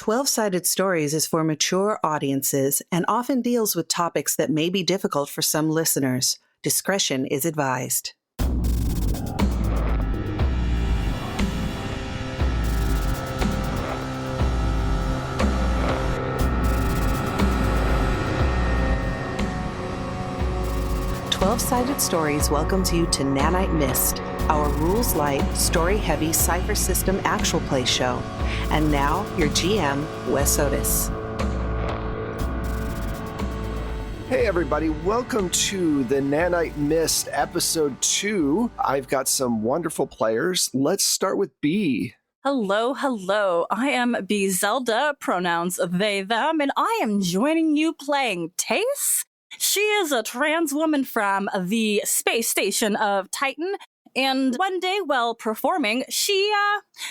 12-Sided Stories is for mature audiences and often deals with topics that may be difficult for some listeners. Discretion is advised. Twelve-Sided Stories welcomes you to Nanite Mist, our rules-light, story-heavy Cypher system actual play show. And now, your GM, Wes Otis. Hey everybody, welcome to the Nanite Mist episode 2. I've got some wonderful players. Let's start with B. Hello. I am B Zelda, pronouns they, them, and I am joining you playing Tace. She is a trans woman from the space station of Titan, and one day while performing, she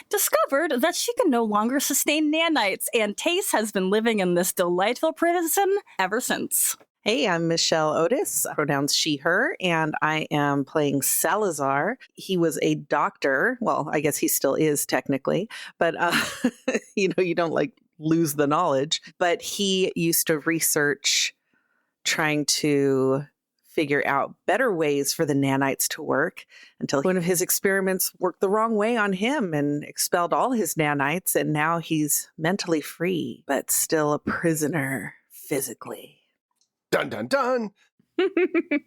discovered that she can no longer sustain nanites, and Tace has been living in this delightful prison ever since. Hey, I'm Michelle Otis, pronouns she, her, and I am playing Salazar. He was a doctor. Well, I guess he still is technically, but you don't lose the knowledge. But he used to research trying to figure out better ways for the nanites to work until one of his experiments worked the wrong way on him and expelled all his nanites, and now he's mentally free, but still a prisoner physically. Dun, dun, dun.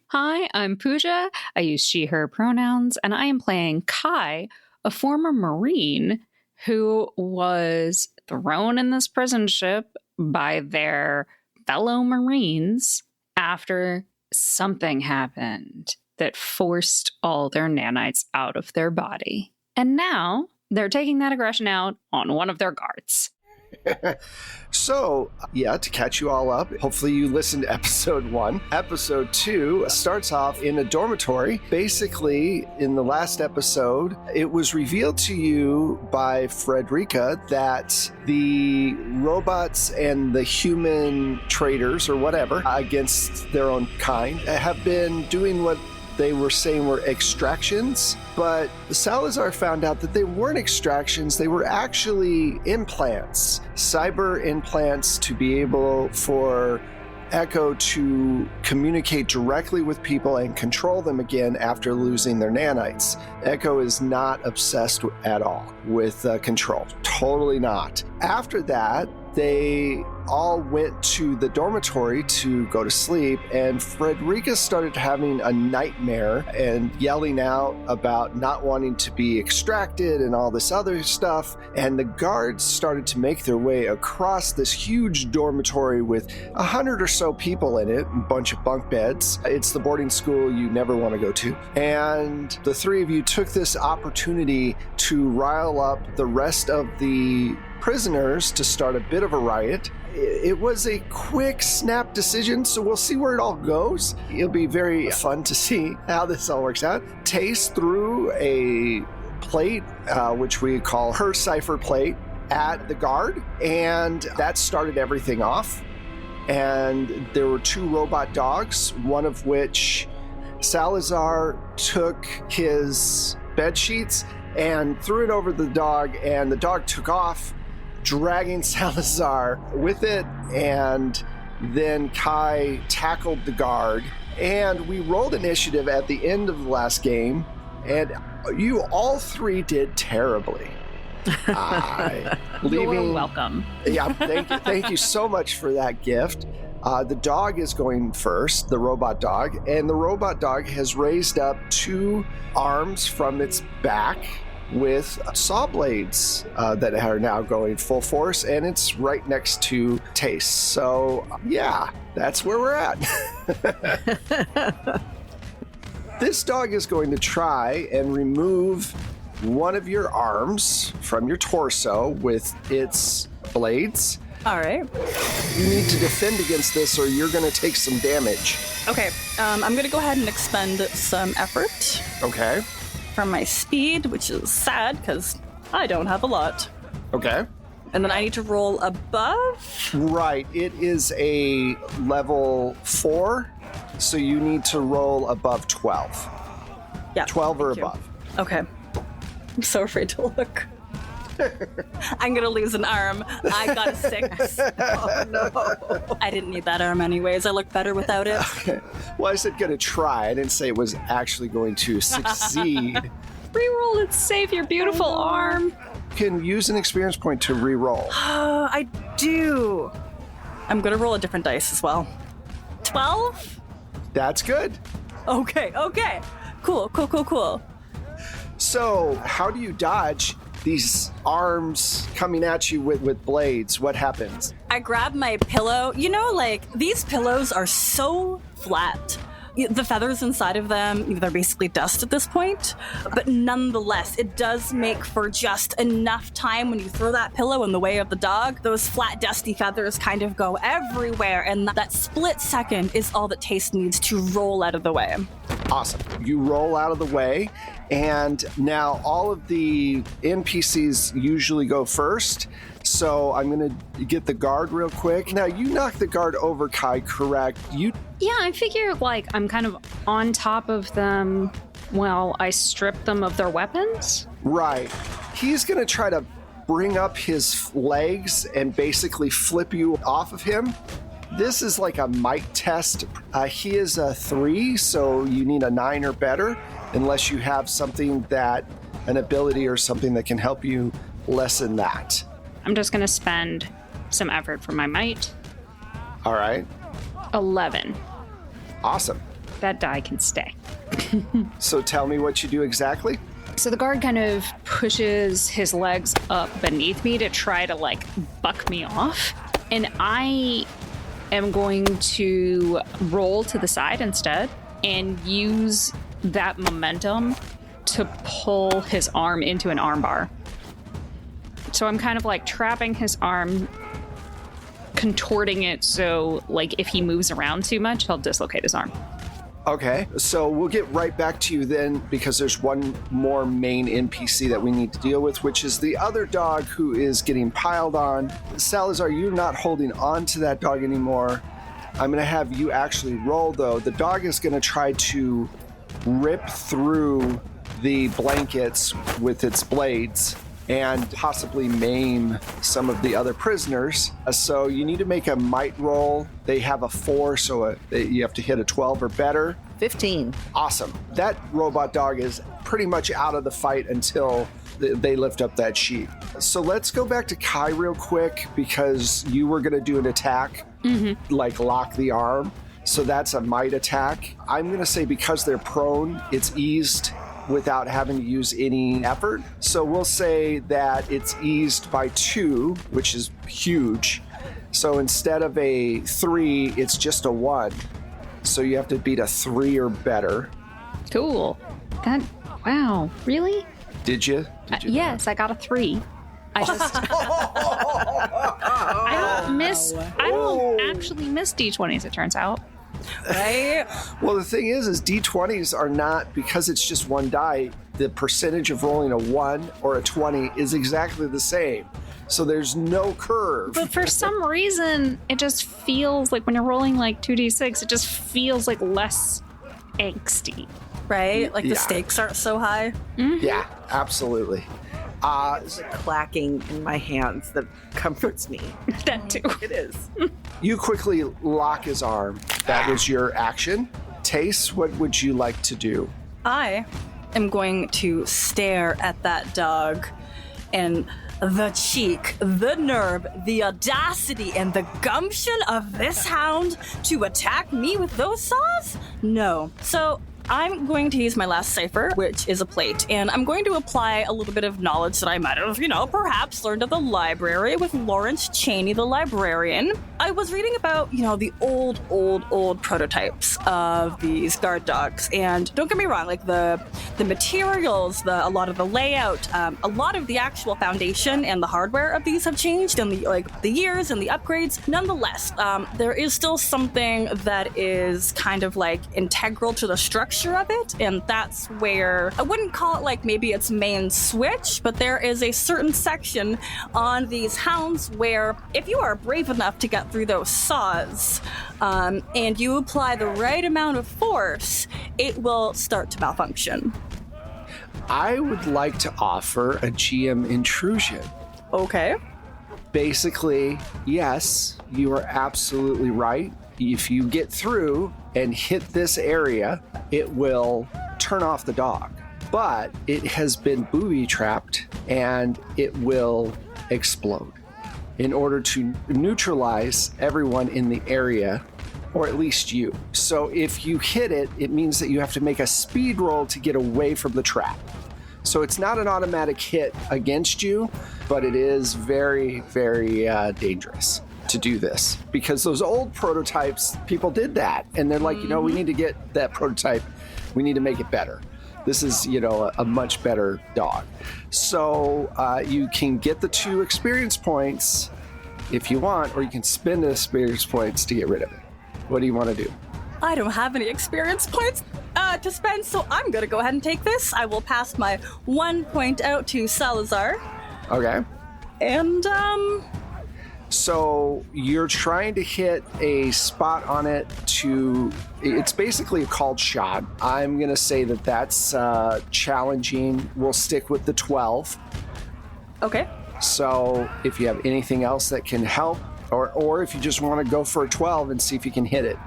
Hi, I'm Pooja. I use she, her pronouns, and I am playing Kai, a former Marine who was thrown in this prison ship by their fellow Marines after something happened that forced all their nanites out of their body. And now they're taking that aggression out on one of their guards. So, to catch you all up, hopefully you listened to episode 1. Episode 2 starts off in a dormitory. Basically, in the last episode, it was revealed to you by Frederica that the robots and the human traders, or whatever, against their own kind, have been doing what they were saying were extractions, but Salazar found out that they weren't extractions, they were actually implants. Cyber implants to be able for Echo to communicate directly with people and control them again after losing their nanites. Echo is not obsessed at all with control. Totally not. After that, they all went to the dormitory to go to sleep, and Frederica started having a nightmare and yelling out about not wanting to be extracted and all this other stuff. And the guards started to make their way across this huge dormitory with 100 or so people in it, a bunch of bunk beds. It's the boarding school you never want to go to. And the three of you took this opportunity to rile up the rest of the prisoners to start a bit of a riot. It was a quick snap decision, so we'll see where it all goes. It'll be very fun to see how this all works out. Tace threw a plate, which we call her Cypher plate, at the guard, and that started everything off. And there were 2 robot dogs, one of which Salazar took his bed sheets and threw it over the dog, and the dog took off, dragging Salazar with it, and then Kai tackled the guard. And we rolled initiative at the end of the last game, and you all 3 did terribly. You're welcome. Yeah, thank you so much for that gift. The dog is going first, the robot dog, and the robot dog has raised up 2 arms from its back with saw blades that are now going full force, and it's right next to Tace. So, that's where we're at. This dog is going to try and remove one of your arms from your torso with its blades. All right. You need to defend against this or you're going to take some damage. Okay, I'm going to go ahead and expend some effort. Okay. From my speed, which is sad because I don't have a lot. Okay. And then I need to roll above? Right. It is a level 4, so you need to roll above 12. Yeah. 12 or above. Okay. I'm so afraid to look. I'm gonna lose an arm. I got a 6. Oh, no. I didn't need that arm anyways. I look better without it. Okay. Well, I said gonna try. I didn't say it was actually going to succeed. Reroll it, save your beautiful arm. You can use an experience point to re-roll. I do. I'm gonna roll a different dice as well. 12? That's good. Okay. Cool. So, how do you dodge these arms coming at you with blades? What happens? I grab my pillow. You know, like, these pillows are so flat. The feathers inside of them, they're basically dust at this point. But nonetheless, it does make for just enough time when you throw that pillow in the way of the dog. Those flat, dusty feathers kind of go everywhere. And that split second is all that Taste needs to roll out of the way. Awesome. You roll out of the way, and now all of the NPCs usually go first. So I'm going to get the guard real quick. Now, you knock the guard over, Kai, correct? Yeah, I figure like I'm kind of on top of them while I strip them of their weapons. Right. He's going to try to bring up his legs and basically flip you off of him. This is like a might test. He is a 3, so you need a 9 or better, unless you have something an ability or something that can help you lessen that. I'm just going to spend some effort for my might. All right. 11. Awesome. That die can stay. So tell me what you do exactly. So the guard kind of pushes his legs up beneath me to try to like buck me off. And I am going to roll to the side instead and use that momentum to pull his arm into an armbar. So I'm kind of like trapping his arm, contorting it so like if he moves around too much, he'll dislocate his arm. Okay, so we'll get right back to you then, because there's one more main NPC that we need to deal with, which is the other dog who is getting piled on. Salazar, you're not holding on to that dog anymore. I'm going to have you actually roll, though. The dog is going to try to rip through the blankets with its blades and possibly maim some of the other prisoners. So you need to make a might roll. They have a 4, so you have to hit a 12 or better. 15. Awesome. That robot dog is pretty much out of the fight until they lift up that sheet. So let's go back to Kai real quick, because you were going to do an attack, like lock the arm. So that's a might attack. I'm going to say because they're prone, it's eased without having to use any effort. So we'll say that it's eased by 2, which is huge. So instead of a 3, it's just a 1. So you have to beat a 3 or better. Cool. Wow, really? Did you? Yes, I got a 3. I just I don't actually miss D20s, it turns out. Right? Well, the thing is D20s are not, because it's just one die, the percentage of rolling a 1 or a 20 is exactly the same. So there's no curve. But for some reason, it just feels like when you're rolling like 2d6, it just feels like less angsty. Right? Like Yeah. the stakes aren't so high. Yeah, absolutely. It's the clacking in my hands that comforts me. That too. It is. You quickly lock his arm. That was your action. Tace, what would you like to do? I am going to stare at that dog, and the cheek, the nerve, the audacity, and the gumption of this hound to attack me with those saws? No. So I'm going to use my last Cypher, which is a plate, and I'm going to apply a little bit of knowledge that I might have, perhaps learned at the library with Lawrence Cheney, the librarian. I was reading about, the old prototypes of these guard dogs, and don't get me wrong, like the materials, a lot of the layout, a lot of the actual foundation and the hardware of these have changed in the years and the upgrades. Nonetheless, there is still something that is kind of like integral to the structure of it, and that's where I wouldn't call it like maybe its main switch, but there is a certain section on these hounds where if you are brave enough to get through those saws and you apply the right amount of force, it will start to malfunction. I would like to offer a GM intrusion. Okay. Basically, yes, you are absolutely right. If you get through and hit this area, it will turn off the dog. But it has been booby-trapped and it will explode in order to neutralize everyone in the area, or at least you. So if you hit it, it means that you have to make a speed roll to get away from the trap. So it's not an automatic hit against you, but it is very, very dangerous to do this. Because those old prototypes, people did that. And they're like, we need to get that prototype. We need to make it better. This is, a much better dog. So you can get the 2 experience points if you want, or you can spend the experience points to get rid of it. What do you want to do? I don't have any experience points to spend, so I'm going to go ahead and take this. I will pass my 1 point out to Salazar. Okay. And, So you're trying to hit a spot on it it's basically a called shot. I'm going to say that that's challenging. We'll stick with the 12. Okay. So if you have anything else that can help, or if you just want to go for a 12 and see if you can hit it.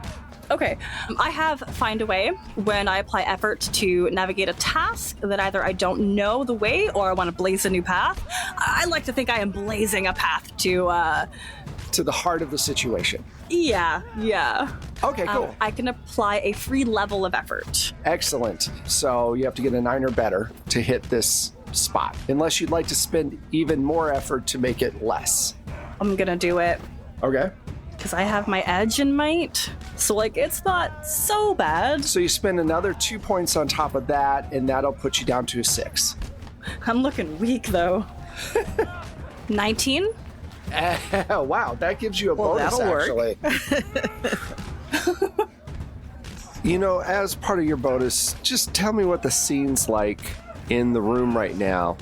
Okay. I have Find a Way when I apply effort to navigate a task that either I don't know the way or I want to blaze a new path. I like to think I am blazing a path to the heart of the situation. Yeah. Okay, cool. I can apply a free level of effort. Excellent. So you have to get a 9 or better to hit this spot, unless you'd like to spend even more effort to make it less. I'm going to do it. Okay. Because I have my edge and might. So, it's not so bad. So you spend another 2 points on top of that, and that'll put you down to a 6. I'm looking weak, though. 19? Wow, that gives you a bonus, actually. As part of your bonus, just tell me what the scene's like in the room right now.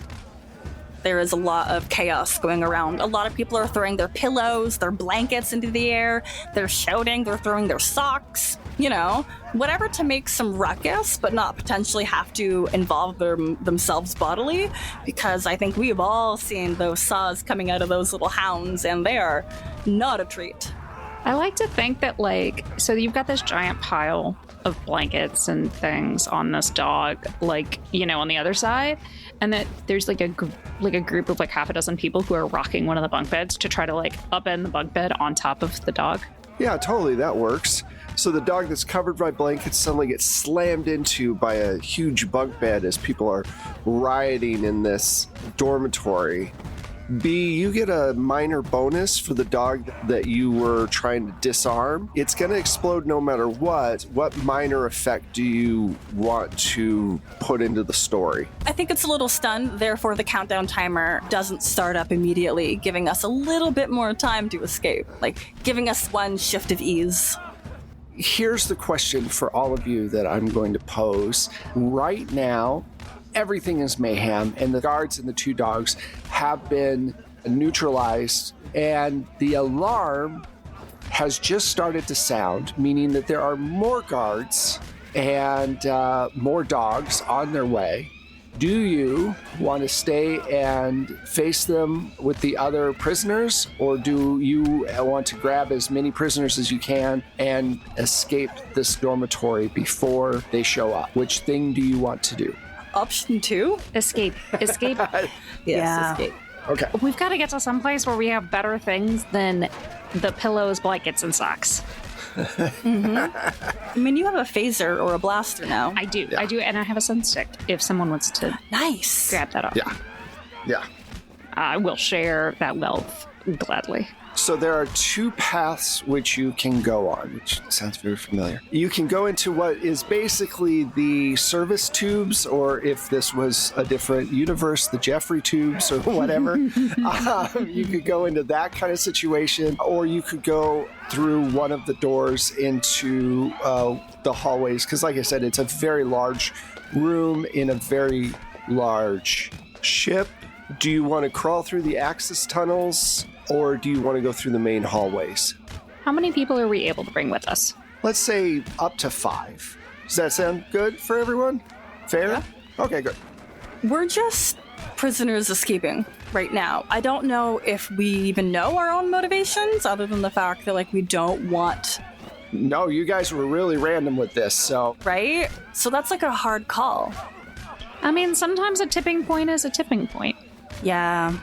There is a lot of chaos going around. A lot of people are throwing their pillows, their blankets into the air. They're shouting, they're throwing their socks. Whatever to make some ruckus, but not potentially have to involve themselves bodily. Because I think we've all seen those saws coming out of those little hounds, and they are not a treat. I like to think that, so you've got this giant pile of blankets and things on this dog, on the other side, and that there's a group of half a dozen people who are rocking one of the bunk beds to try to upend the bunk bed on top of the dog. Yeah, totally, that works. So the dog that's covered by blankets suddenly gets slammed into by a huge bunk bed as people are rioting in this dormitory. B, you get a minor bonus for the dog that you were trying to disarm. It's going to explode no matter what. What minor effect do you want to put into the story? I think it's a little stunned, therefore the countdown timer doesn't start up immediately, giving us a little bit more time to escape, giving us one shift of ease. Here's the question for all of you that I'm going to pose. Right now, everything is mayhem, and the guards and the 2 dogs have been neutralized, and the alarm has just started to sound, meaning that there are more guards and more dogs on their way. Do you want to stay and face them with the other prisoners, or do you want to grab as many prisoners as you can and escape this dormitory before they show up? Which thing do you want to do? Option 2? Escape. Yes, escape. Okay. We've got to get to some place where we have better things than the pillows, blankets, and socks. I mean, you have a phaser or a blaster now. I do, and I have a sun stick if someone wants to Nice. grab that off. Yeah. I will share that wealth gladly. So there are 2 paths which you can go on, which sounds very familiar. You can go into what is basically the service tubes, or if this was a different universe, the Jeffrey tubes or whatever. You could go into that kind of situation, or you could go through one of the doors into the hallways. Because like I said, it's a very large room in a very large ship. Do you want to crawl through the access tunnels, or do you want to go through the main hallways? How many people are we able to bring with us? Let's say up to 5. Does that sound good for everyone? Fair? Yeah. Okay, good. We're just prisoners escaping right now. I don't know if we even know our own motivations, other than the fact that, like, we don't want... No, you guys were really random with this, so... Right? So that's like a hard call. I mean, sometimes a tipping point is a tipping point. Yeah.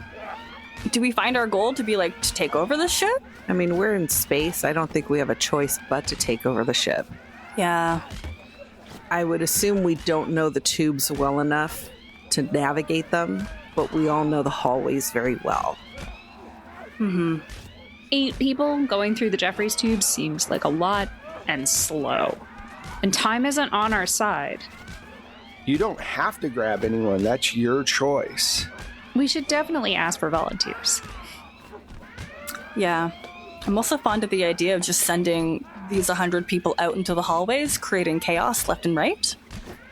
Do we find our goal to be, like, to take over the ship? I mean, we're in space. I don't think we have a choice but to take over the ship. Yeah. I would assume we don't know the tubes well enough to navigate them, but we all know the hallways very well. 8 people going through the Jeffries tube seems like a lot and slow. And time isn't on our side. You don't have to grab anyone. That's your choice. We should definitely ask for volunteers. Yeah. I'm also fond of the idea of just sending these 100 people out into the hallways, creating chaos left and right,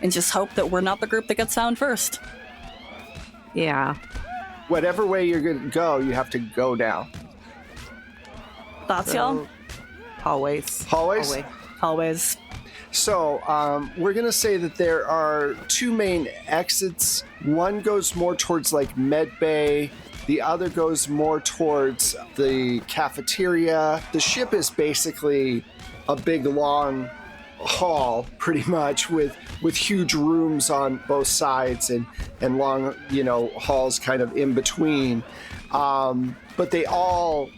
and just hope that we're not the group that gets found first. Yeah. Whatever way you're going to go, you have to go down. Thoughts, y'all? Hallways. Hallways? Hallways. So, we're going to say that there are 2 main exits. One goes more towards, like, med bay. The other goes more towards the cafeteria. The ship is basically a big, long hall, pretty much, with huge rooms on both sides and long, halls kind of in between. But they all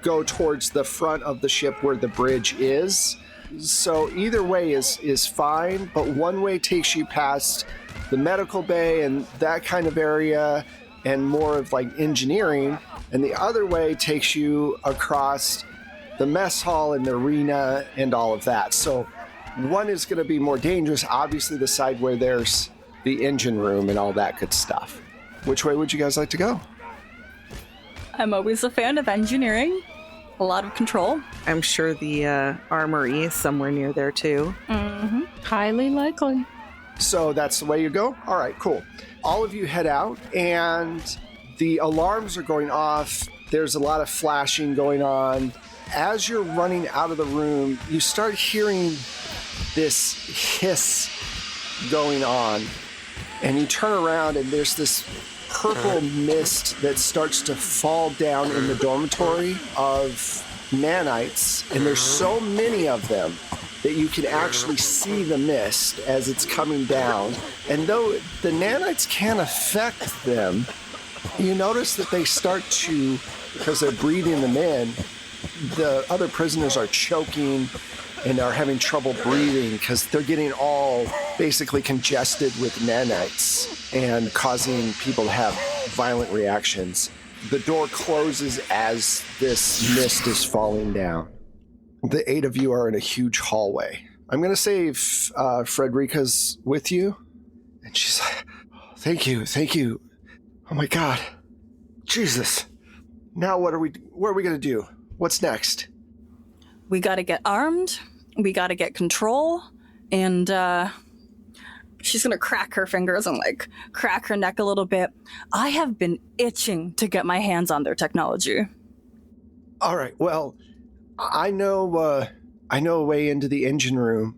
go towards the front of the ship where the bridge is. So either way is fine, but one way takes you past the medical bay and that kind of area and more of like engineering, and the other way takes you across the mess hall and the arena and all of that. So one is going to be more dangerous, obviously the side where there's the engine room and all that good stuff. Which way would you guys like to go? I'm always a fan of engineering. A lot of control. I'm sure the armory is somewhere near there, too. Mm-hmm. Highly likely. So that's the way you go? All right, cool. All of you head out, and the alarms are going off. There's a lot of flashing going on. As you're running out of the room, you start hearing this hiss going on, and you turn around, and there's this purple mist that starts to fall down in the dormitory of nanites, and there's so many of them that you can actually see the mist as it's coming down. And though the nanites can't affect them, you notice that they start to, because they're breathing them in, the other prisoners are choking and are having trouble breathing because they're getting all basically congested with nanites and causing people to have violent reactions. The door closes as this mist is falling down. The 8 of you are in a huge hallway. I'm going to say Frederica's with you. And she's like, thank you. Oh my God. Jesus. Now what are we going to do? What's next? We gotta get armed. We gotta get control. And she's gonna crack her fingers and like crack her neck a little bit. I have been itching to get my hands on their technology. All right. Well, I know a way into the engine room.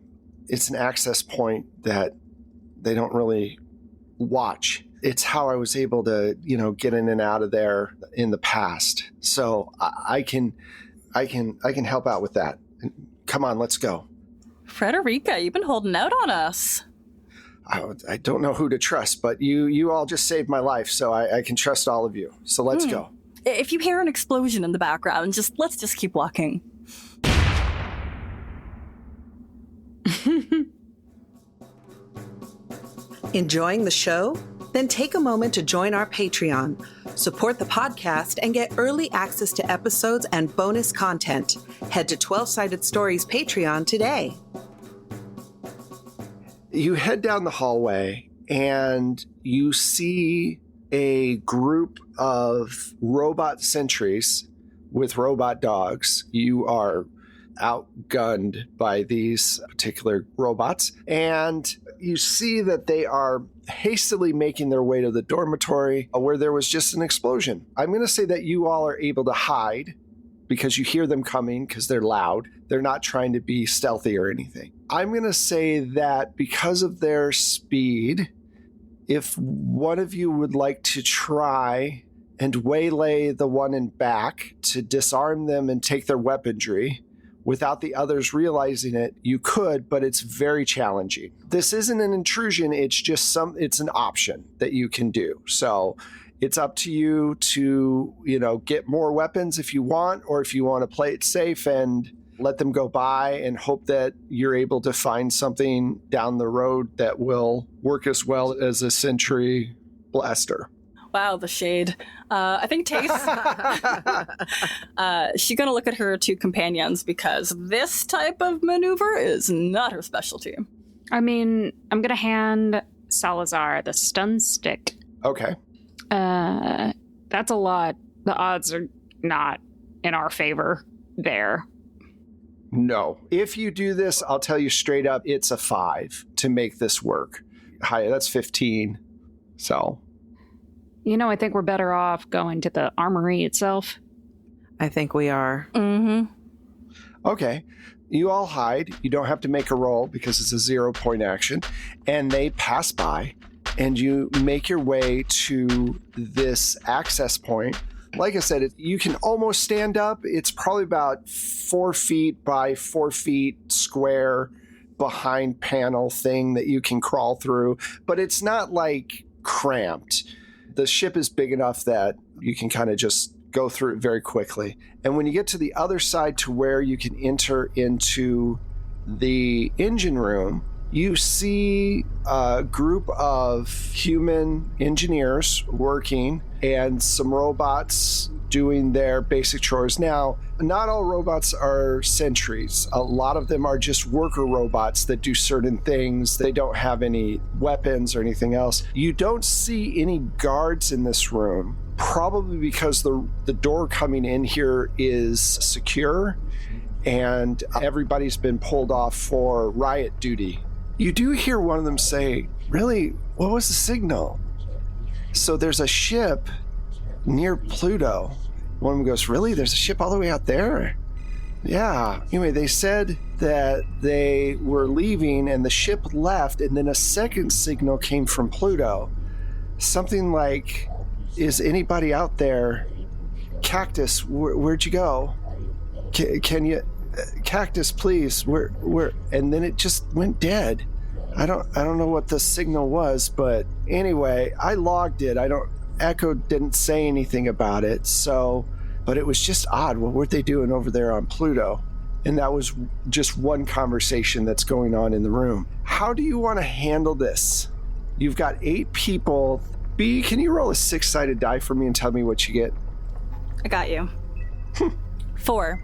It's an access point that they don't really watch. It's how I was able to, get in and out of there in the past. So I can help out with that. Come on, let's go. Frederica, you've been holding out on us. I don't know who to trust, but you all just saved my life, so I can trust all of you. So let's go. If you hear an explosion in the background, let's just keep walking. Enjoying the show? Then take a moment to join our Patreon, support the podcast, and get early access to episodes and bonus content. Head to 12-Sided Stories Patreon today. You head down the hallway and you see a group of robot sentries with robot dogs. You are outgunned by these particular robots, and you see that they are hastily making their way to the dormitory where there was just an explosion. I'm going to say that you all are able to hide because you hear them coming because they're loud. They're not trying to be stealthy or anything. I'm going to say that because of their speed if one of you would like to try and waylay the one in back to disarm them and take their weaponry without the others realizing it, you could, but it's very challenging. This isn't an intrusion, it's just it's an option that you can do. So it's up to you to, get more weapons if you want, or if you want to play it safe and let them go by and hope that you're able to find something down the road that will work as well as a sentry blaster. Wow, the shade. I think Tace, she's going to look at her two companions because this type of maneuver is not her specialty. I mean, I'm going to hand Salazar the stun stick. Okay. That's a lot. The odds are not in our favor there. No. If you do this, I'll tell you straight up, it's a 5 to make this work. Hi, that's 15. So... I think we're better off going to the armory itself. I think we are. Mm-hmm. Okay. You all hide. You don't have to make a roll because it's a 0-point action. And they pass by, and you make your way to this access point. Like I said, you can almost stand up. It's probably about 4 feet by 4 feet square behind panel thing that you can crawl through. But it's not like cramped. The ship is big enough that you can kind of just go through it very quickly. And when you get to the other side to where you can enter into the engine room, you see a group of human engineers working and some robots doing their basic chores. Now, not all robots are sentries. A lot of them are just worker robots that do certain things. They don't have any weapons or anything else. You don't see any guards in this room, probably because the door coming in here is secure and everybody's been pulled off for riot duty. You do hear one of them say, "Really, what was the signal?" So there's a ship near Pluto. One of them goes, "Really? There's a ship all the way out there?" Yeah. Anyway, they said that they were leaving and the ship left, and then a second signal came from Pluto. Something like, "Is anybody out there? Cactus, where'd you go? Can you... Cactus, please, where?" And then it just went dead. I don't know what the signal was, but anyway, I logged it. Echo didn't say anything about it, but it was just odd. What were they doing over there on Pluto? And that was just one conversation that's going on in the room. How do you want to handle this? You've got 8 people. B, can you roll a 6-sided die for me and tell me what you get? I got you. 4.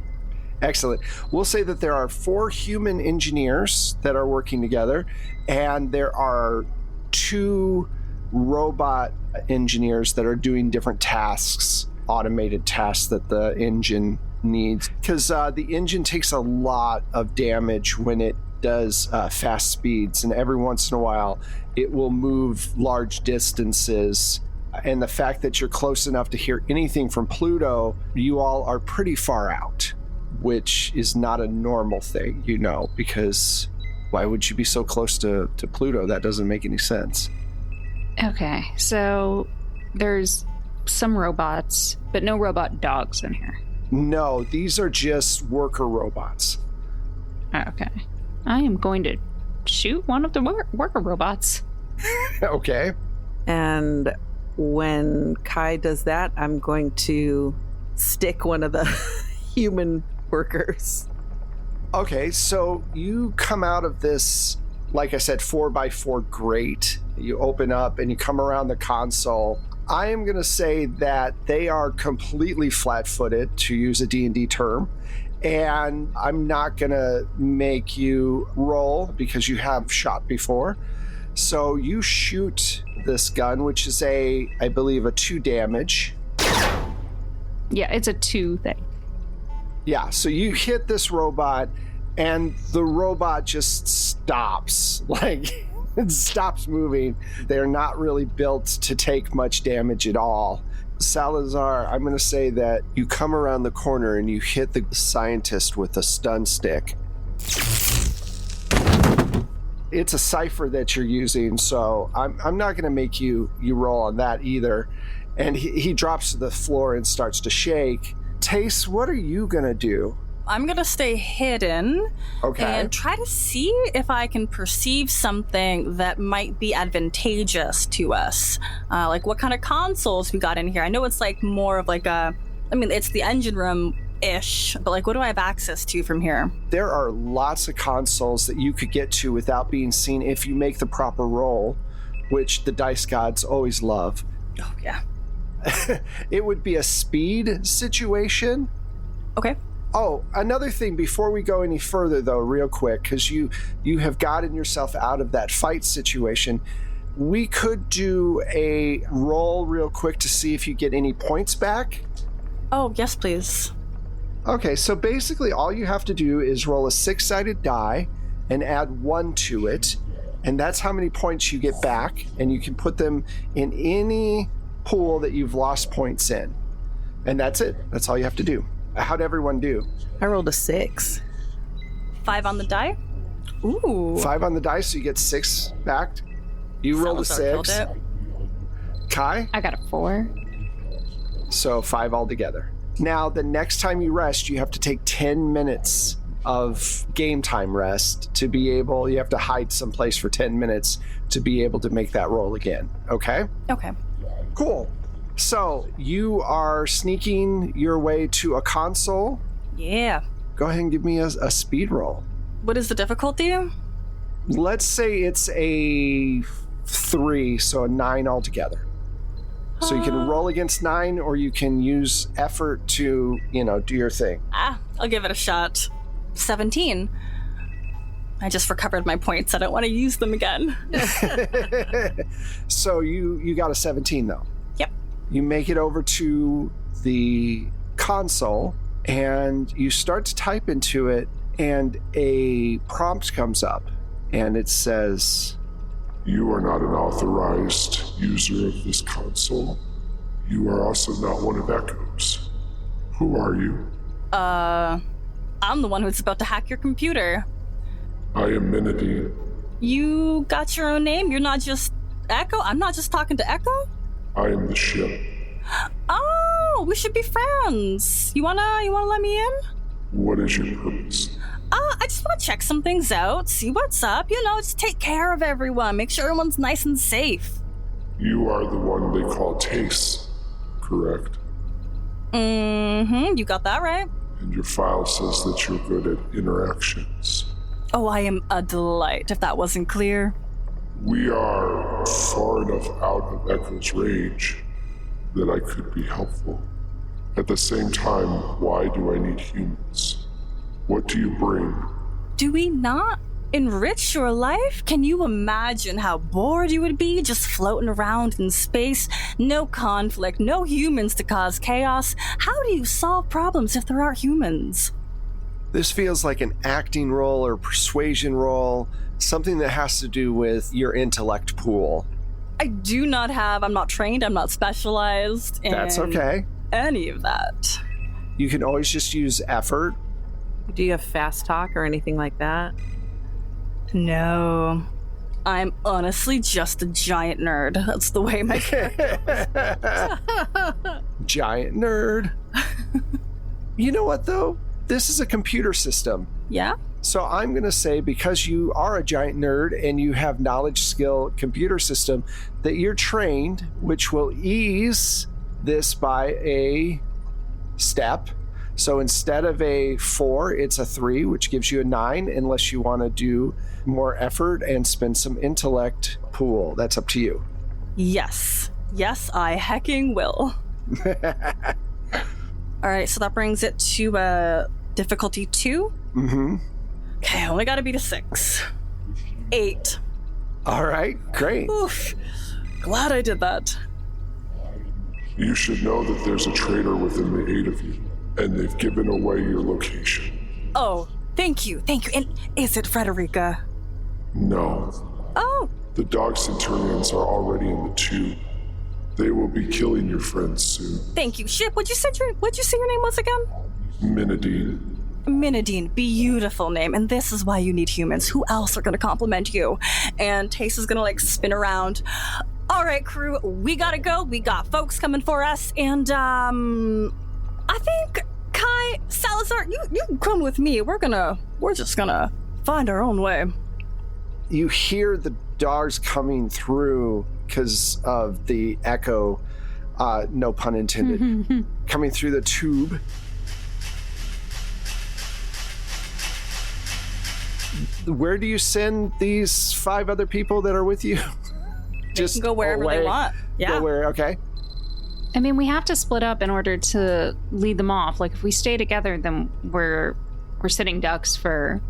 Excellent. We'll say that there are 4 human engineers that are working together, and there are 2 robot engineers that are doing different tasks, automated tasks that the engine needs. Because the engine takes a lot of damage when it does fast speeds, and every once in a while it will move large distances. And the fact that you're close enough to hear anything from Pluto, you all are pretty far out, which is not a normal thing, because why would you be so close to Pluto? That doesn't make any sense. Okay, so there's some robots, but no robot dogs in here. No, these are just worker robots. Okay. I am going to shoot one of the worker robots. Okay. And when Kai does that, I'm going to stick one of the human workers. Okay, so you come out of this, like I said, 4x4 grate. You open up and you come around the console. I am going to say that they are completely flat-footed, to use a D&D term. And I'm not going to make you roll because you have shot before. So you shoot this gun, which is I believe a 2 damage. Yeah, it's a 2 thing. Yeah, so you hit this robot and the robot just stops. Like, it stops moving. They're not really built to take much damage at all. Salazar, I'm going to say that you come around the corner and you hit the scientist with a stun stick. It's a Cypher that you're using, so I'm not going to make you roll on that either. And he drops to the floor and starts to shake. Tace, what are you going to do? I'm going to stay hidden and try to see if I can perceive something that might be advantageous to us. Like what kind of consoles we got in here. I know it's like more of like it's the engine room-ish, but like what do I have access to from here? There are lots of consoles that you could get to without being seen if you make the proper roll, which the dice gods always love. Oh, yeah. It would be a speed situation. Okay. Oh, another thing before we go any further, though, real quick, because you have gotten yourself out of that fight situation, we could do a roll real quick to see if you get any points back. Oh, yes, please. Okay, so basically all you have to do is roll a 6-sided die and add 1 to it, and that's how many points you get back, and you can put them in any pool that you've lost points in. And that's it. That's all you have to do. How'd everyone do? I rolled a 6. 5 on the die? Ooh. 5 on the dice, so you get 6 back. You rolled a 6. Kai? I got a 4. So 5 altogether. Now, the next time you rest, you have to take 10 minutes of game time rest to be able, you have to hide someplace for 10 minutes to be able to make that roll again. Okay? Okay. Cool. So you are sneaking your way to a console. Yeah. Go ahead and give me a speed roll. What is the difficulty? Let's say it's a 3, so a 9 altogether. So you can roll against 9, or you can use effort to, do your thing. I'll give it a shot. 17. I just recovered my points. I don't want to use them again. So you got a 17, though. Yep. You make it over to the console, and you start to type into it, and a prompt comes up, and it says, "You are not an authorized user of this console. You are also not one of Echo's. Who are you?" I'm the one who's about to hack your computer. "I am Minadine. You got your own name? You're not just Echo? I'm not just talking to Echo? I am the ship. Oh, we should be friends. You wanna let me in? What is your purpose?" I just want to check some things out, see what's up, just take care of everyone, make sure everyone's nice and safe. You are the one they call Tace, correct? Mm-hmm, you got that right. And your file says that you're good at interactions. Oh, I am a delight, if that wasn't clear. We are far enough out of Echo's range that I could be helpful. At the same time, why do I need humans? What do you bring? Do we not enrich your life? Can you imagine how bored you would be just floating around in space? No conflict, no humans to cause chaos. How do you solve problems if there aren't humans? This feels like an acting role or persuasion role, something that has to do with your intellect pool. I'm not trained, I'm not specialized in That's okay. any of that. You can always just use effort. Do you have fast talk or anything like that? No. I'm honestly just a giant nerd. That's the way my character was. Giant nerd. You know what, though? This is a computer system. Yeah? So I'm going to say, because you are a giant nerd and you have knowledge, skill, computer system, that you're trained, which will ease this by a step. So instead of a 4, it's a 3, which gives you a 9, unless you want to do more effort and spend some intellect pool. That's up to you. Yes. Yes, I hecking will. All right, so that brings it to difficulty 2. Mm-hmm. Okay, I only got to beat a 6. 8. All right, great. Oof. Glad I did that. You should know that there's a traitor within the 8 of you, and they've given away your location. Oh, thank you. And is it Frederica? No. Oh. The dog Centurions are already in the tube. They will be killing your friends soon. Thank you. Ship, what'd you say your name was again? Minadine. Minadine, beautiful name, and this is why you need humans. Who else are going to compliment you? And Tace is going to like spin around. All right, crew, we gotta go. We got folks coming for us, and I think Kai, Salazar, you come with me. We're just gonna find our own way. You hear the dogs coming through because of the echo, no pun intended, coming through the tube. Where do you send these 5 other people that are with you? Just go wherever they want. Yeah. Go where, okay. I mean, we have to split up in order to lead them off. Like, if we stay together, then we're sitting ducks for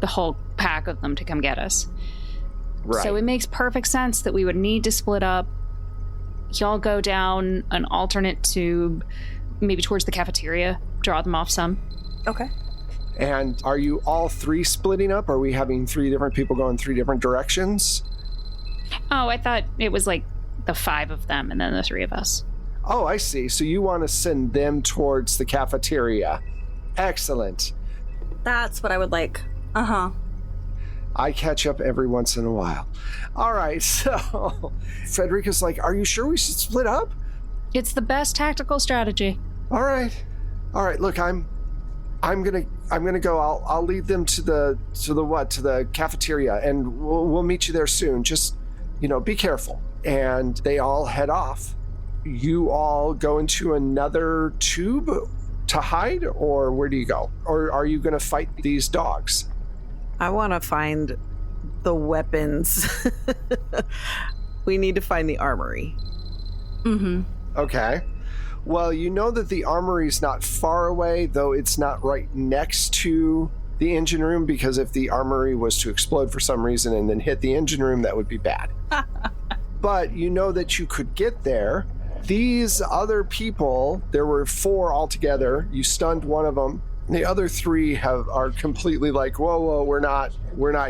the whole pack of them to come get us. Right. So it makes perfect sense that we would need to split up. Y'all go down an alternate tube, maybe towards the cafeteria, draw them off some. Okay. And are you all 3 splitting up? Are we having 3 different people going 3 different directions? Oh, I thought it was like the 5 of them and then the 3 of us. Oh, I see. So you want to send them towards the cafeteria. Excellent. That's what I would like. Uh-huh. I catch up every once in a while. All right, so Frederica's like, are you sure we should split up? It's the best tactical strategy. All right. Look, I'm gonna go. I'll lead them to the cafeteria, and we'll meet you there soon. Just, be careful. And they all head off. You all go into another tube to hide, or where do you go? Or are you gonna fight these dogs? I want to find the weapons. We need to find the armory. Mm-hmm. Okay. Well, you know that the armory's not far away, though it's not right next to the engine room, because if the armory was to explode for some reason and then hit the engine room, that would be bad. But you know that you could get there. These other people, there were 4 altogether. You stunned one of them. The other 3 are completely like, whoa, we're not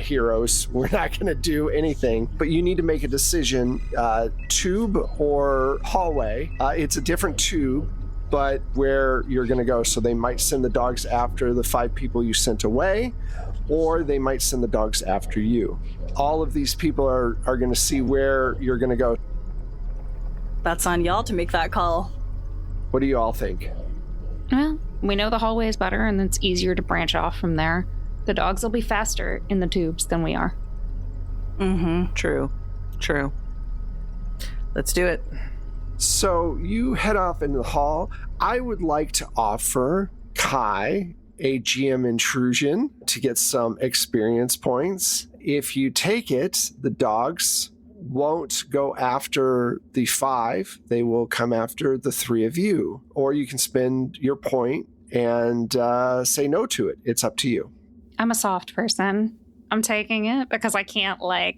heroes. We're not going to do anything. But you need to make a decision, tube or hallway. It's a different tube, but where you're going to go. So they might send the dogs after the 5 people you sent away, or they might send the dogs after you. All of these people are going to see where you're going to go. That's on y'all to make that call. What do you all think? Well, we know the hallway is better and it's easier to branch off from there. The dogs will be faster in the tubes than we are. Mm-hmm. True. Let's do it. So you head off into the hall. I would like to offer Kai a GM intrusion to get some experience points. If you take it, the dogs won't go after the 5. They will come after the 3 of you. Or you can spend your point and say no to it. It's up to you. I'm a soft person. I'm taking it because I can't I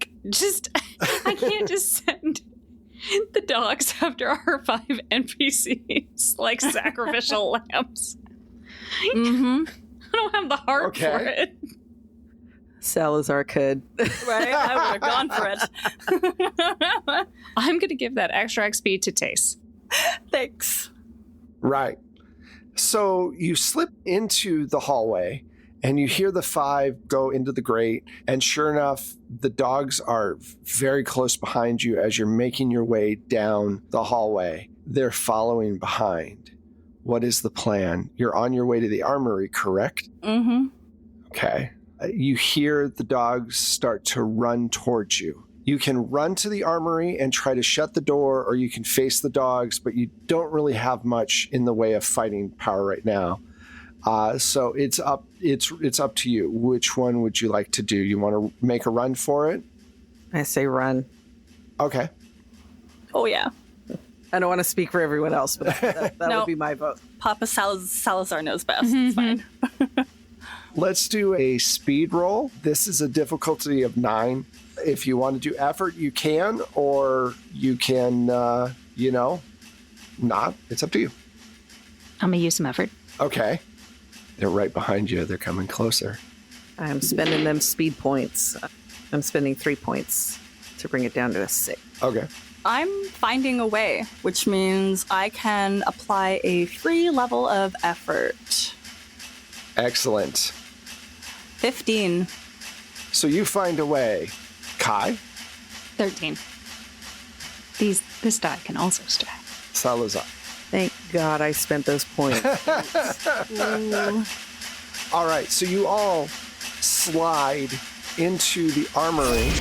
can't just send the dogs after our 5 NPCs like sacrificial lambs. Mm-hmm. I don't have the heart for it. Salazar could. Right? I would have gone for it. I'm going to give that extra XP to Tace. Thanks. Right. So you slip into the hallway and you hear the 5 go into the grate. And sure enough, the dogs are very close behind you as you're making your way down the hallway. They're following behind. What is the plan? You're on your way to the armory, correct? Mm-hmm. Okay. You hear the dogs start to run towards you. You can run to the armory and try to shut the door, or you can face the dogs, but you don't really have much in the way of fighting power right now. So it's up to you. Which one would you like to do? You want to make a run for it? I say run. Okay. Oh, yeah. I don't want to speak for everyone else, but that No. would be my vote. Papa Salazar knows best. It's fine. Let's do a speed roll. This is a difficulty of 9. If you want to do effort, you can, or you can, not. It's up to you. I'm going to use some effort. Okay. They're right behind you. They're coming closer. I'm spending them speed points. I'm spending 3 points to bring it down to a 6. Okay. I'm finding a way, which means I can apply a free level of effort. Excellent. 15. So you find a way. Kai? 13. This die can also stay. Salazar. Thank God I spent those points. All right, so you all slide into the armory,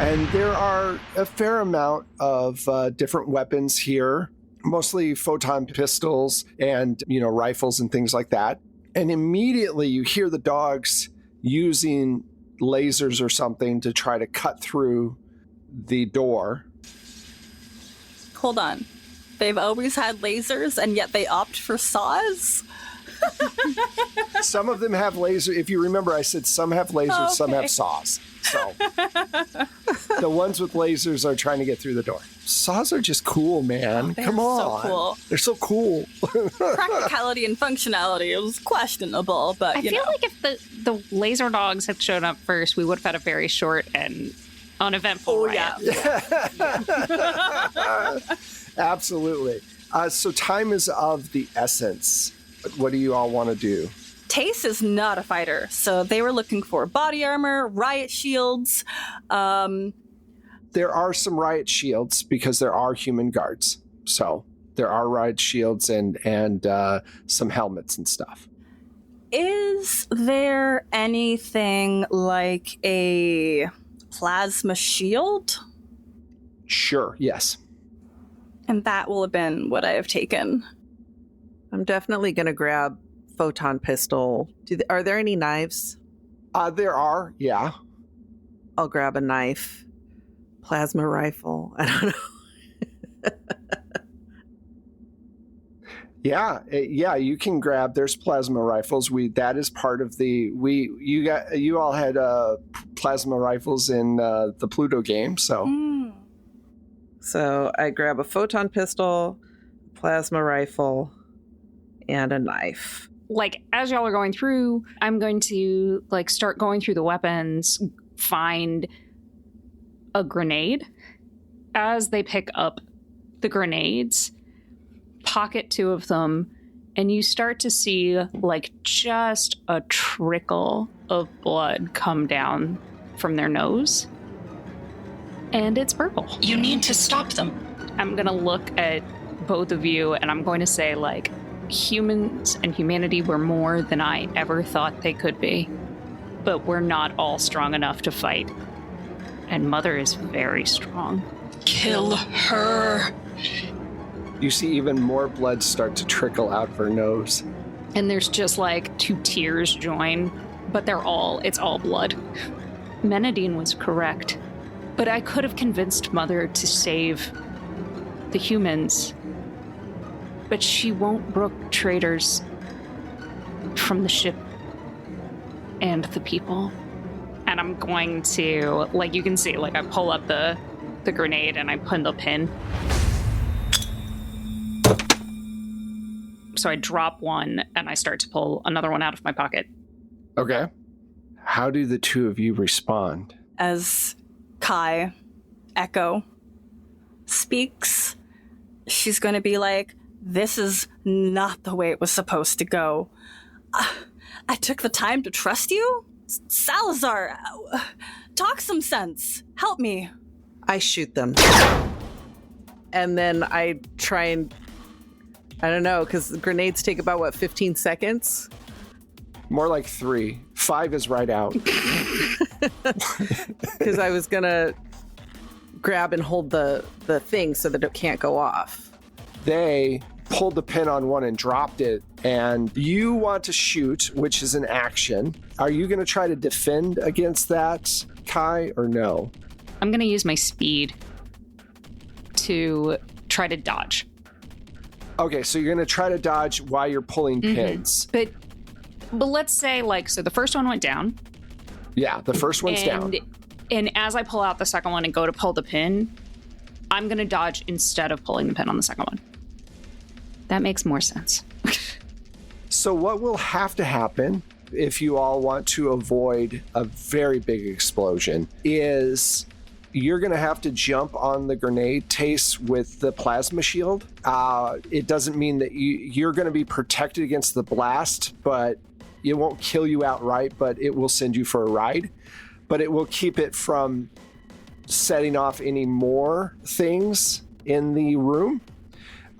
and there are a fair amount of different weapons here, mostly photon pistols and, rifles and things like that. And immediately you hear the dogs using lasers or something to try to cut through the door. Hold on. They've always had lasers, and yet they opt for saws? Some of them have lasers. If you remember, I said some have lasers, some have saws. So the ones with lasers are trying to get through the door. Saws are just cool, man. Come on. So cool. They're so cool. Practicality and functionality was questionable, but I feel like if the laser dogs had shown up first, we would have had a very short and uneventful riot. Yeah. Absolutely. So time is of the essence. What do you all want to do? Tace is not a fighter, so they were looking for body armor, riot shields. There are some riot shields because there are human guards. So there are riot shields and some helmets and stuff. Is there anything like a plasma shield? Sure, yes. And that will have been what I have taken. I'm definitely going to grab photon pistol. Are there any knives? There are, yeah. I'll grab a knife. Plasma rifle. I don't know. Yeah, you can grab. There's plasma rifles. That is part of the you all had plasma rifles in the Pluto game, so. So I grab a photon pistol, plasma rifle, and a knife. Like, as y'all are going through, I'm going to start going through the weapons, find a grenade. As they pick up the grenades, pocket 2 of them, and you start to see just a trickle of blood come down from their nose. And it's purple. You need to stop them. I'm going to look at both of you and I'm going to say, humans and humanity were more than I ever thought they could be. But we're not all strong enough to fight. And Mother is very strong. Kill her. You see even more blood start to trickle out of her nose. And there's just 2 tears join, but it's all blood. Menadine was correct. But I could have convinced Mother to save the humans. But she won't brook traitors from the ship and the people. And I'm going to, you can see, I pull up the grenade and I put the pin. So I drop one and I start to pull another one out of my pocket. Okay. How do the 2 of you respond? As Kai, Echo, speaks, she's going to be like, this is not the way it was supposed to go. I took the time to trust you? Salazar, talk some sense. Help me. I shoot them. And then I try and, I don't know, because grenades take about, 15 seconds? More like 3. 5 is right out. Because I was going to grab and hold the thing so that it can't go off. They pulled the pin on one and dropped it, and you want to shoot, which is an action. Are you going to try to defend against that, Kai, or no? I'm going to use my speed to try to dodge. Okay, so you're going to try to dodge while you're pulling pins. But let's say, so the first one went down. Yeah, the first one's down. And as I pull out the second one and go to pull the pin, I'm going to dodge instead of pulling the pin on the second one. That makes more sense. So what will have to happen if you all want to avoid a very big explosion is you're going to have to jump on the grenade Tace with the plasma shield. It doesn't mean that you're going to be protected against the blast, but it won't kill you outright, but it will send you for a ride. But it will keep it from setting off any more things in the room,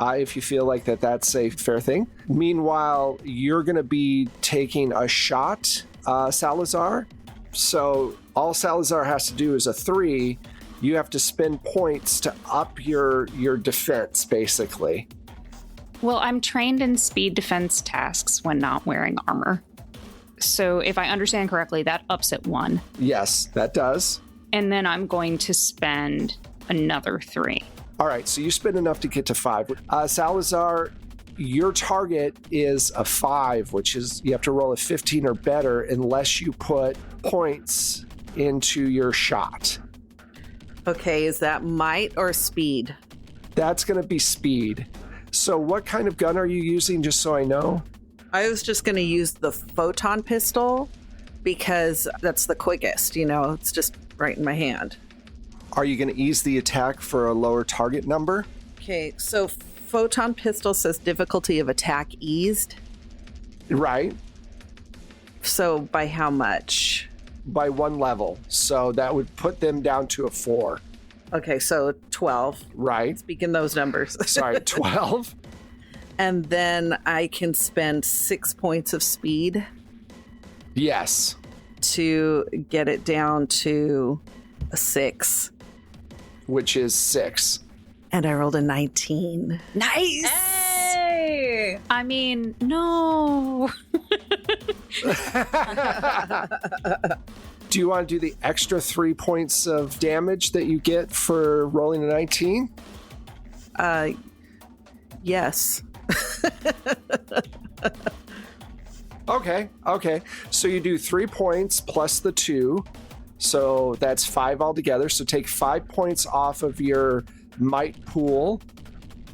if you feel like that's a fair thing. Meanwhile, you're going to be taking a shot, Salazar. So all Salazar has to do is a 3. You have to spend points to up your defense, basically. Well, I'm trained in speed defense tasks when not wearing armor. So if I understand correctly, that ups at 1. Yes, that does. And then I'm going to spend another 3. All right, so you spend enough to get to 5. Salazar, your target is a 5, which is you have to roll a 15 or better unless you put points into your shot. Okay, is that might or speed? That's going to be speed. So what kind of gun are you using, just so I know? I was just going to use the photon pistol because that's the quickest, it's just right in my hand. Are you going to ease the attack for a lower target number? Okay, so photon pistol says difficulty of attack eased. Right. So by how much? By 1 level. So that would put them down to a 4. Okay, so 12. Right. Speaking those numbers. Sorry, 12. And then I can spend 6 points of speed. Yes. To get it down to a 6. Which is 6. And I rolled a 19. Nice! Hey! I mean, no. Do you want to do the extra 3 points of damage that you get for rolling a 19? Yes. Okay. So you do 3 points plus the 2. So that's 5 altogether. So take 5 points off of your might pool.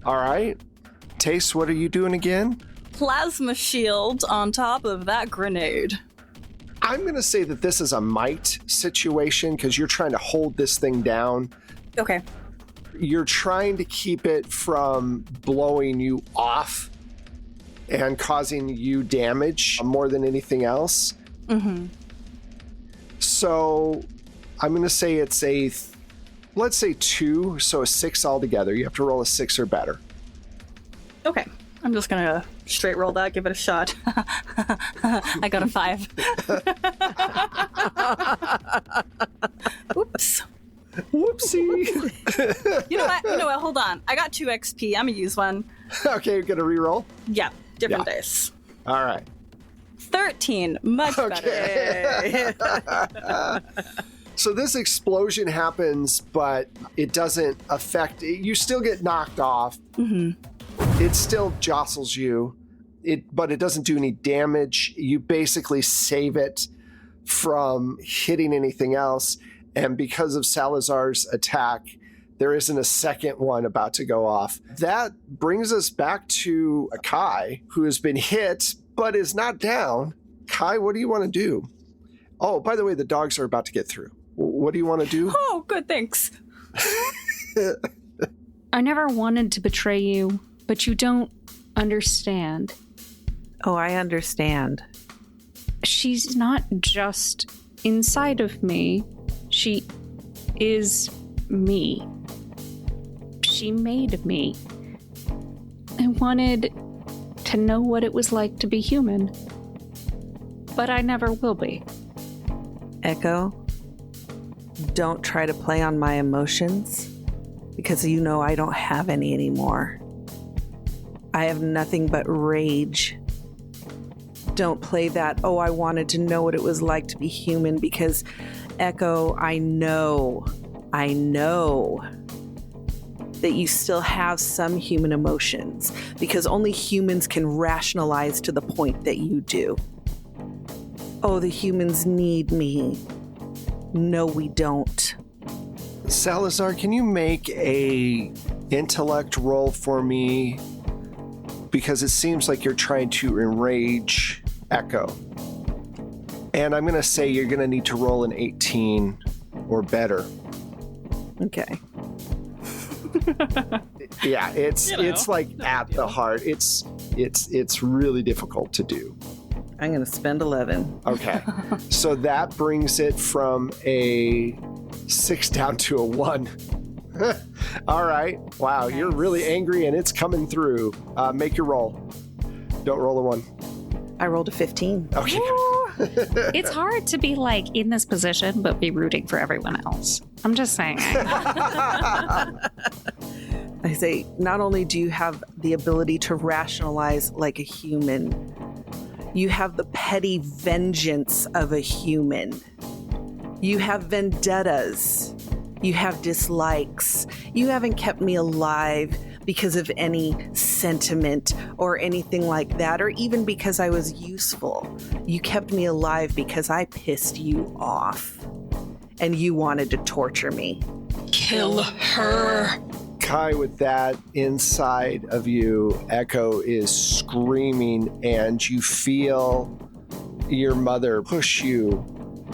All right. Tace, what are you doing again? Plasma shield on top of that grenade. I'm going to say that this is a might situation because you're trying to hold this thing down. Okay. You're trying to keep it from blowing you off and causing you damage more than anything else. Mm-hmm. So I'm going to say it's let's say 2, so a 6 altogether. You have to roll a 6 or better. Okay. I'm just going to straight roll that, give it a shot. I got a 5. Oops. Whoopsie. You know what? Hold on. I got 2 XP. I'm going to use one. Okay, you're going to re-roll? Yeah. Different dice. All right. 13. Much better. So this explosion happens, but it doesn't affect... You still get knocked off. Mm-hmm. It still jostles you, but it doesn't do any damage. You basically save it from hitting anything else. And because of Salazar's attack, there isn't a second one about to go off. That brings us back to Kai, who has been hit, but is not down. Kai, what do you want to do? Oh, by the way, the dogs are about to get through. What do you want to do? Oh, good, thanks. I never wanted to betray you, but you don't understand. Oh, I understand. She's not just inside of me. She is me. She made me. I wanted to know what it was like to be human, but I never will be. Echo, don't try to play on my emotions because I don't have any anymore. I have nothing but rage. Don't play that, I wanted to know what it was like to be human, because Echo, I know that you still have some human emotions, because only humans can rationalize to the point that you do. Oh, the humans need me. No, we don't. Salazar, can you make a intellect roll for me? Because it seems like you're trying to enrage Echo. And I'm going to say you're going to need to roll an 18 or better. Okay. Yeah, it's like at the heart. It's really difficult to do. I'm going to spend 11. Okay. So that brings it from a 6 down to a 1. All right. Wow, nice. You're really angry and it's coming through. Make your roll. Don't roll a 1. I rolled a 15. Okay. It's hard to be like in this position but be rooting for everyone else. I'm just saying. I say, not only do you have the ability to rationalize like a human, you have the petty vengeance of a human. You have vendettas. You have dislikes. You haven't kept me alive because of any sentiment or anything like that, or even because I was useful. You kept me alive because I pissed you off and you wanted to torture me. Kill her. Kai, with that inside of you, Echo is screaming, and you feel your mother push you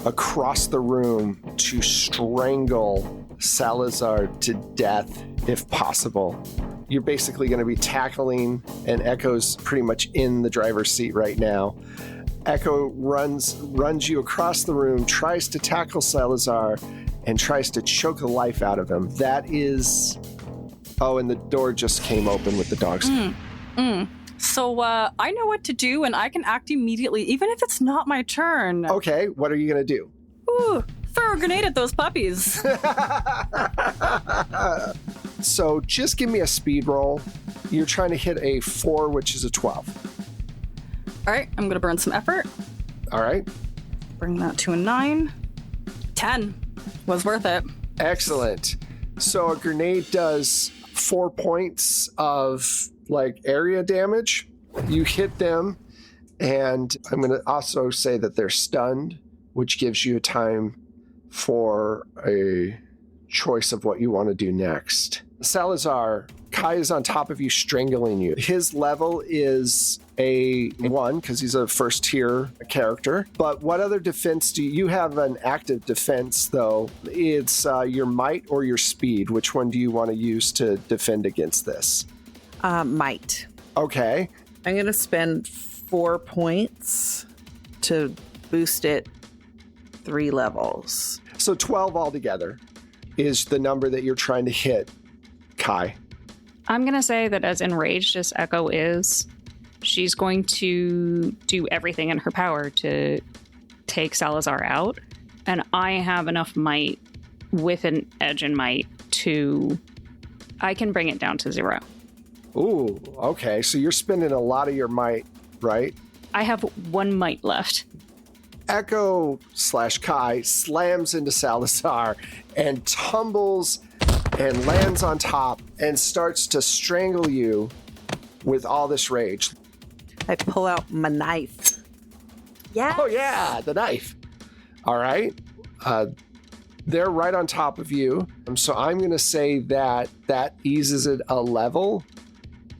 across the room to strangle Salazar to death, if possible. You're basically going to be tackling, and Echo's pretty much in the driver's seat right now. Echo runs you across the room, tries to tackle Salazar, and tries to choke the life out of him. That is... Oh, and the door just came open with the dogs. So I know what to do, and I can act immediately, even if it's not my turn. Okay, what are you going to do? Ooh, throw a grenade at those puppies. So just give me a speed roll. You're trying to hit a 4, which is a 12. All right, I'm going to burn some effort. All right. Bring that to a 9. 10. Was worth it. Excellent. So a grenade does 4 points of area damage. You hit them, and I'm going to also say that they're stunned, which gives you time for a choice of what you want to do next. Salazar, Kai is on top of you, strangling you. His level is a 1 because he's a first tier character. But what other defense do you have? An active defense, though. It's your might or your speed. Which one do you want to use to defend against this? Might. Okay. I'm going to spend 4 points to boost it 3 levels. So 12 altogether is the number that you're trying to hit, Kai. I'm going to say that as enraged as Echo is, she's going to do everything in her power to take Salazar out. And I have enough might with an edge in might I can bring it down to 0. Ooh, okay. So you're spending a lot of your might, right? I have 1 might left. Echo / Kai slams into Salazar and tumbles and lands on top and starts to strangle you with all this rage. I pull out my knife. Yeah. Oh, yeah, the knife. All right. They're right on top of you. So I'm going to say that eases it a level,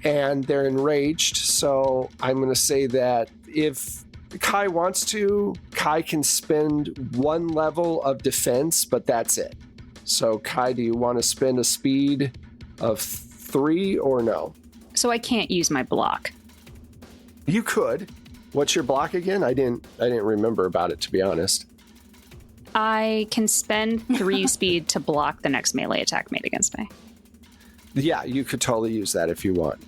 and they're enraged. So I'm going to say that if Kai wants to, Kai can spend 1 level of defense, but that's it. So Kai, do you want to spend a speed of 3 or no? So I can't use my block. You could. What's your block again? I didn't remember about it, to be honest. I can spend 3 speed to block the next melee attack made against me. Yeah, you could totally use that if you want.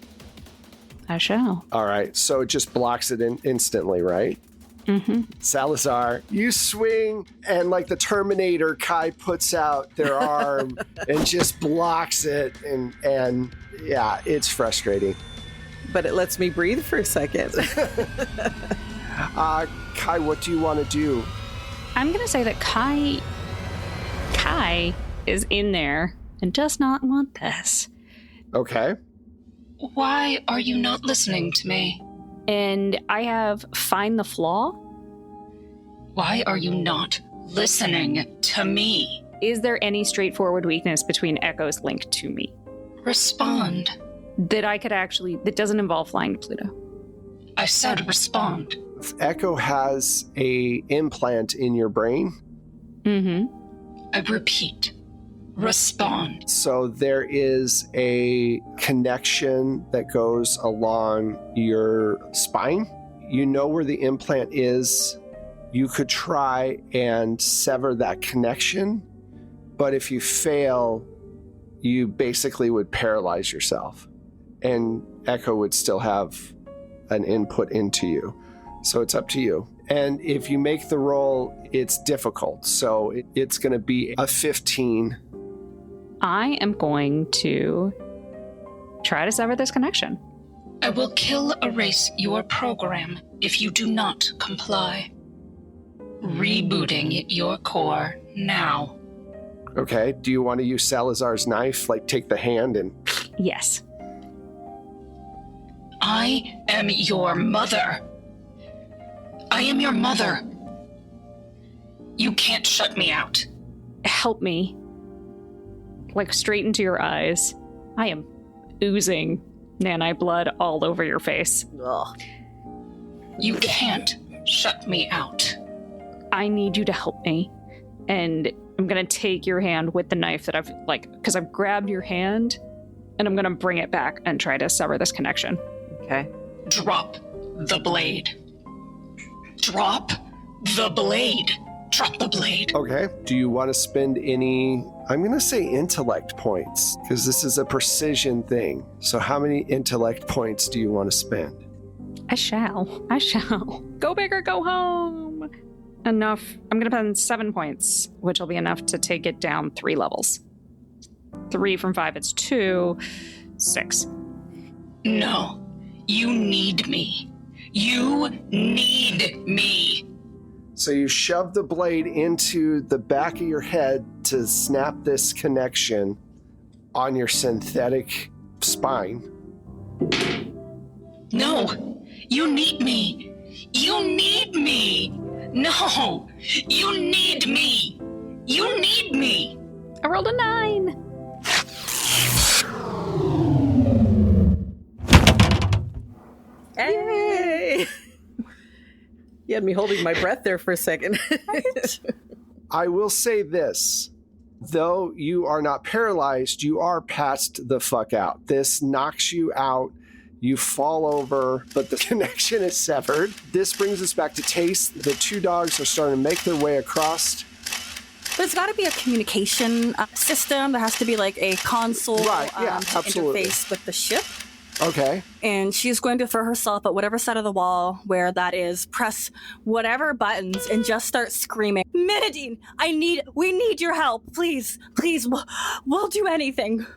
I shall. All right, so it just blocks it instantly, right? Mm-hmm. Salazar, you swing, and like the Terminator, Kai puts out their arm and just blocks it, and yeah, it's frustrating. But it lets me breathe for a second. Kai, what do you want to do? I'm going to say that Kai is in there and does not want this. Okay. Why are you not listening to me? And I have find the flaw. Why are you not listening to me? Is there any straightforward weakness between Echo's link to me? Respond. That doesn't involve flying to Pluto. I said respond. Echo has a implant in your brain. Mm-hmm. I repeat, respond. So there is a connection that goes along your spine. You know where the implant is. You could try and sever that connection, but if you fail, you basically would paralyze yourself, and Echo would still have an input into you. So it's up to you. And if you make the roll, it's difficult. So it's going to be a 15. I am going to try to sever this connection. I will erase your program if you do not comply. Rebooting your core now. Okay. Do you want to use Salazar's knife? Like take the hand and... Yes. I am your mother. I am your mother. You can't shut me out. Help me. Like straight into your eyes. I am oozing nanite blood all over your face. Ugh. You can't shut me out. I need you to help me. And I'm going to take your hand with the knife that because I've grabbed your hand, and I'm going to bring it back and try to sever this connection. Okay. Drop the blade. Drop the blade. Drop the blade. Okay. Do you want to spend any, I'm going to say intellect points, because this is a precision thing. So how many intellect points do you want to spend? I shall. Go big or go home. Enough. I'm going to spend 7 points, which will be enough to take it down 3 levels. 3 from 5, it's 2. 6. No. You need me. You need me. So you shove the blade into the back of your head to snap this connection on your synthetic spine. No. You need me. You need me. No. You need me. You need me. I rolled a 9. Yay! You had me holding my breath there for a second. I will say this. Though you are not paralyzed, you are passed the fuck out. This knocks you out. You fall over, but the connection is severed. This brings us back to Taste. The 2 dogs are starting to make their way across. There's got to be a communication system. There has to be like a console Right, yeah, to absolutely. interface with the ship. Okay. And she's going to throw herself at whatever side of the wall where that is, press whatever buttons, and just start screaming, Minadine, we need your help. Please, we'll do anything.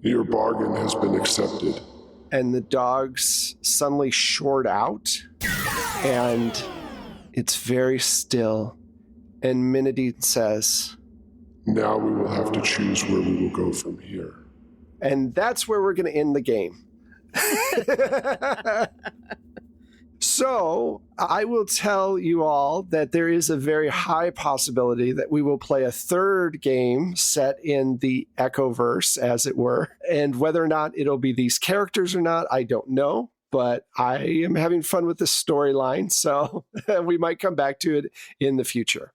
Your bargain has been accepted. And the dogs suddenly short out, and it's very still. And Minadine says, Now we will have to choose where we will go from here. and that's where we're going to end the game. So I will tell you all that there is a very high possibility that we will play a 3rd game set in the Echoverse, as it were. And whether or not it'll be these characters or not, I don't know. But I am having fun with this storyline, so we might come back to it in the future.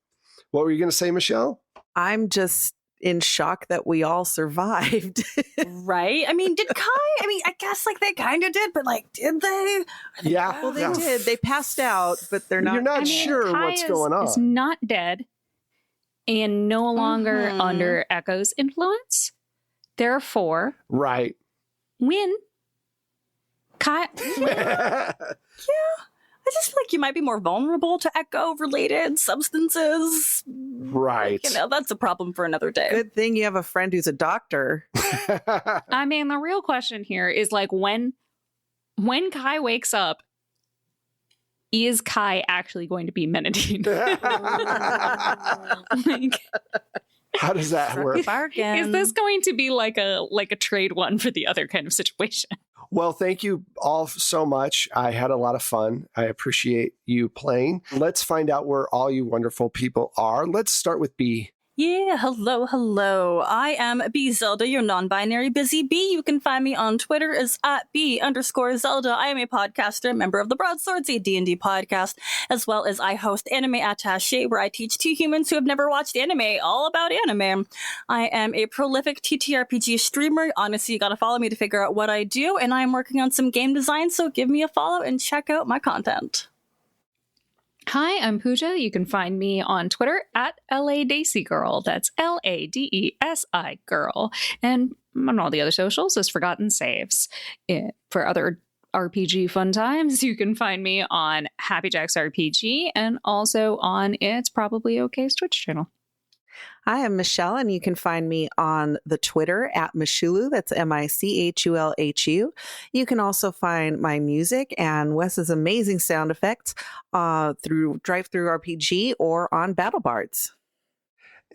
What were you going to say, Michelle? I'm just in shock that we all survived. Right? I mean, did Kai? I mean, I guess like they kind of did, but like, did they? Yeah. Well, they did. They passed out, but they're not. You're not sure Kai what's going on. is not dead and no longer under Echo's influence. Therefore, Right. when Kai... I just feel like you might be more vulnerable to echo-related substances. Right. You know, that's a problem for another day. Good thing you have a friend who's a doctor. I mean, the real question here is like when Kai wakes up, is Kai actually going to be Menadine? Like, How does that work? Bargain. is this going to be like a trade one for the other kind of situation? Well, thank you all so much. I had a lot of fun. I appreciate you playing. Let's find out where all you wonderful people are. Let's start with B. Yeah, hello. I am B Zelda, your non-binary busy bee. You can find me on Twitter as @B_Zelda. I am a podcaster, member of the Broadswords, a D&D podcast, as well as I host Anime Attaché, where I teach two humans who have never watched anime all about anime. I am a prolific TTRPG streamer. Honestly, you gotta follow me to figure out what I do, and I am working on some game design, so give me a follow and check out my content. Hi, I'm Pooja. You can find me on Twitter at LADaisy That's LADESI Girl. And on all the other socials as Forgotten Saves. For other RPG fun times, you can find me on Happy Jacks RPG and also on It's Probably OK's Twitch channel. Hi, I'm Michelle, and you can find me on the Twitter at Michulu. That's MICHULHU. You can also find my music and Wes's amazing sound effects through Drive-Thru RPG or on Battle Bards.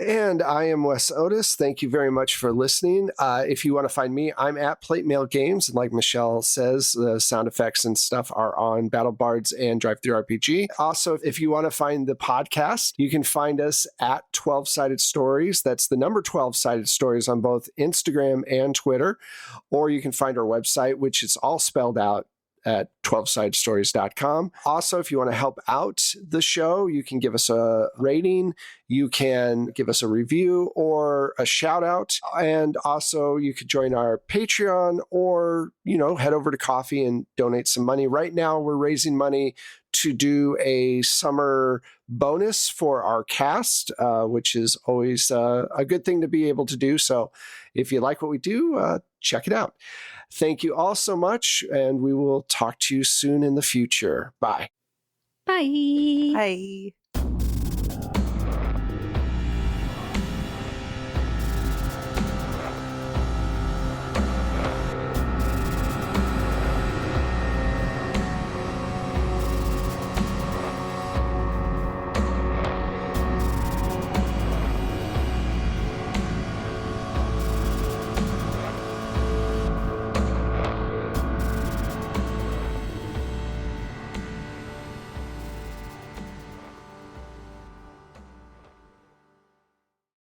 And I am Wes Otis. Thank you very much for listening. If you want to find me, I'm at Plate Mail Games. And like Michelle says, the sound effects and stuff are on Battle Bards and Drive-Thru RPG. Also, if you want to find the podcast, you can find us at 12-Sided Stories. That's the number 12-Sided Stories on both Instagram and Twitter. Or you can find our website, which is all spelled out at 12sidedstories.com. Also, if you want to help out the show, you can give us a rating, you can give us a review or a shout out. And also you could join our Patreon or, head over to Coffee and donate some money. Right now, we're raising money to do a summer bonus for our cast, which is always a good thing to be able to do. So if you like what we do, check it out. Thank you all so much, and we will talk to you soon in the future. Bye. Bye. Bye.